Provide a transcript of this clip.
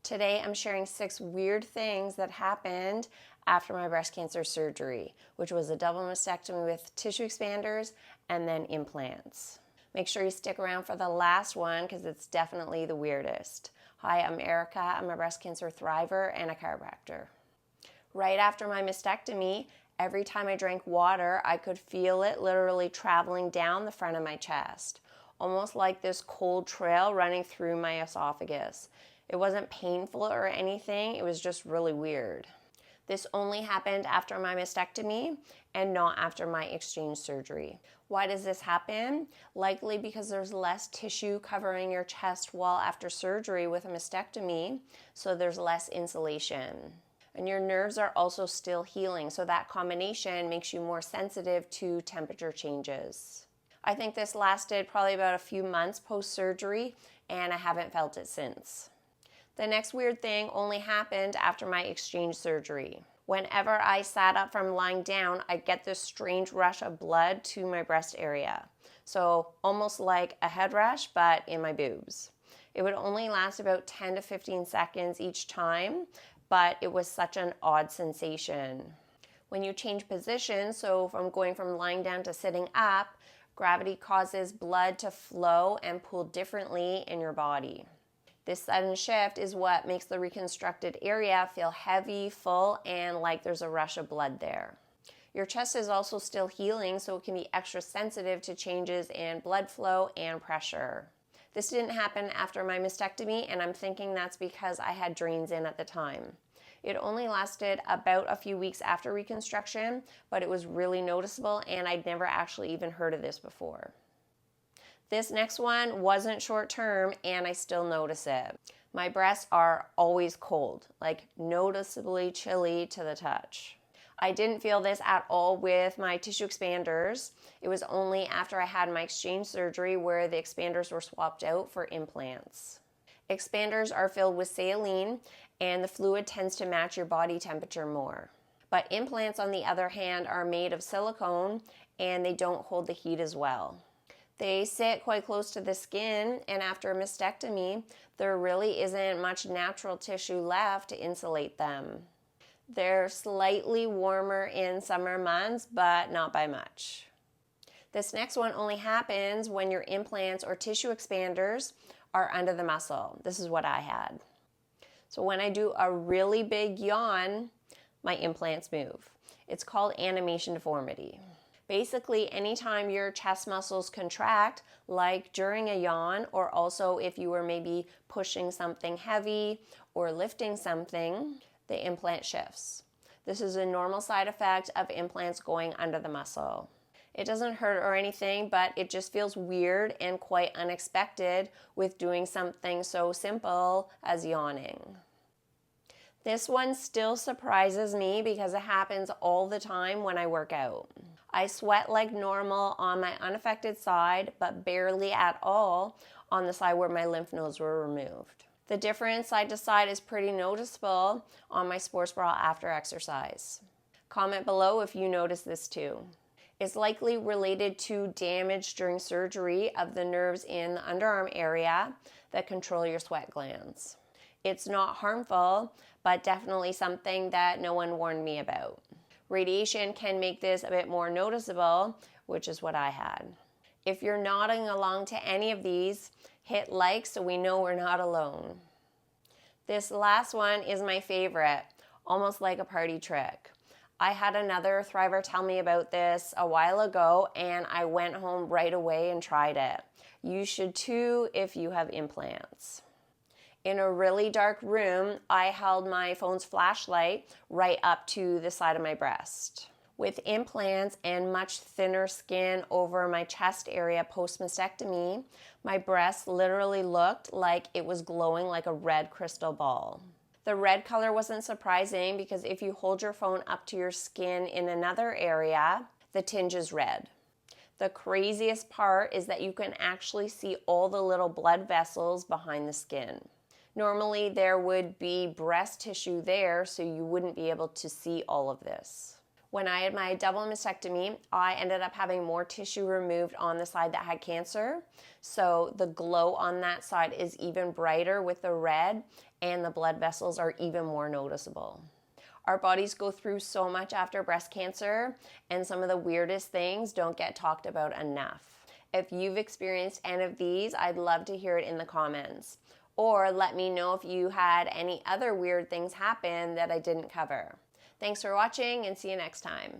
Today I'm sharing 6 weird things that happened after my breast cancer surgery, which was a double mastectomy with tissue expanders and then implants. Make sure you stick around for the last one because it's definitely the weirdest. Hi, I'm Erica. I'm a breast cancer thriver and a chiropractor. Right after my mastectomy, every time I drank water, I could feel it literally traveling down the front of my chest, almost like this cold trail running through my esophagus. It wasn't painful or anything, it was just really weird. This only happened after my mastectomy and not after my exchange surgery. Why does this happen? Likely because there's less tissue covering your chest wall after surgery with a mastectomy, so there's less insulation. And your nerves are also still healing, so that combination makes you more sensitive to temperature changes. I think this lasted probably about a few months post-surgery, and I haven't felt it since. The next weird thing only happened after my exchange surgery. Whenever I sat up from lying down, I'd get this strange rush of blood to my breast area. So almost like a head rush, but in my boobs. It would only last about 10 to 15 seconds each time, but it was such an odd sensation. When you change position, so from going from lying down to sitting up, gravity causes blood to flow and pool differently in your body. This sudden shift is what makes the reconstructed area feel heavy, full, and like there's a rush of blood there. Your chest is also still healing, so it can be extra sensitive to changes in blood flow and pressure. This didn't happen after my mastectomy, and I'm thinking that's because I had drains in at the time. It only lasted about a few weeks after reconstruction, but it was really noticeable, and I'd never actually even heard of this before. This next one wasn't short term, and I still notice it. My breasts are always cold, like noticeably chilly to the touch. I didn't feel this at all with my tissue expanders. It was only after I had my exchange surgery where the expanders were swapped out for implants. Expanders are filled with saline, and the fluid tends to match your body temperature more. But implants, on the other hand, are made of silicone, and they don't hold the heat as well. They sit quite close to the skin, and after a mastectomy, there really isn't much natural tissue left to insulate them. They're slightly warmer in summer months, but not by much. This next one only happens when your implants or tissue expanders are under the muscle. This is what I had. So when I do a really big yawn, my implants move. It's called animation deformity. Basically, anytime your chest muscles contract, like during a yawn, or also if you were maybe pushing something heavy or lifting something, the implant shifts. This is a normal side effect of implants going under the muscle. It doesn't hurt or anything, but it just feels weird and quite unexpected with doing something so simple as yawning. This one still surprises me because it happens all the time when I work out. I sweat like normal on my unaffected side, but barely at all on the side where my lymph nodes were removed. The difference side to side is pretty noticeable on my sports bra after exercise. Comment below if you notice this too. It's likely related to damage during surgery of the nerves in the underarm area that control your sweat glands. It's not harmful, but definitely something that no one warned me about. Radiation can make this a bit more noticeable, which is what I had. If you're nodding along to any of these, hit like so we know we're not alone. This last one is my favorite, almost like a party trick. I had another thriver tell me about this a while ago, and I went home right away and tried it. You should too if you have implants. In a really dark room, I held my phone's flashlight right up to the side of my breast. With implants and much thinner skin over my chest area post-mastectomy, my breast literally looked like it was glowing like a red crystal ball. The red color wasn't surprising because if you hold your phone up to your skin in another area, the tinge is red. The craziest part is that you can actually see all the little blood vessels behind the skin. Normally there would be breast tissue there, so you wouldn't be able to see all of this. When I had my double mastectomy, I ended up having more tissue removed on the side that had cancer. So the glow on that side is even brighter with the red, and the blood vessels are even more noticeable. Our bodies go through so much after breast cancer, and some of the weirdest things don't get talked about enough. If you've experienced any of these, I'd love to hear it in the comments. Or let me know if you had any other weird things happen that I didn't cover. Thanks for watching, and see you next time.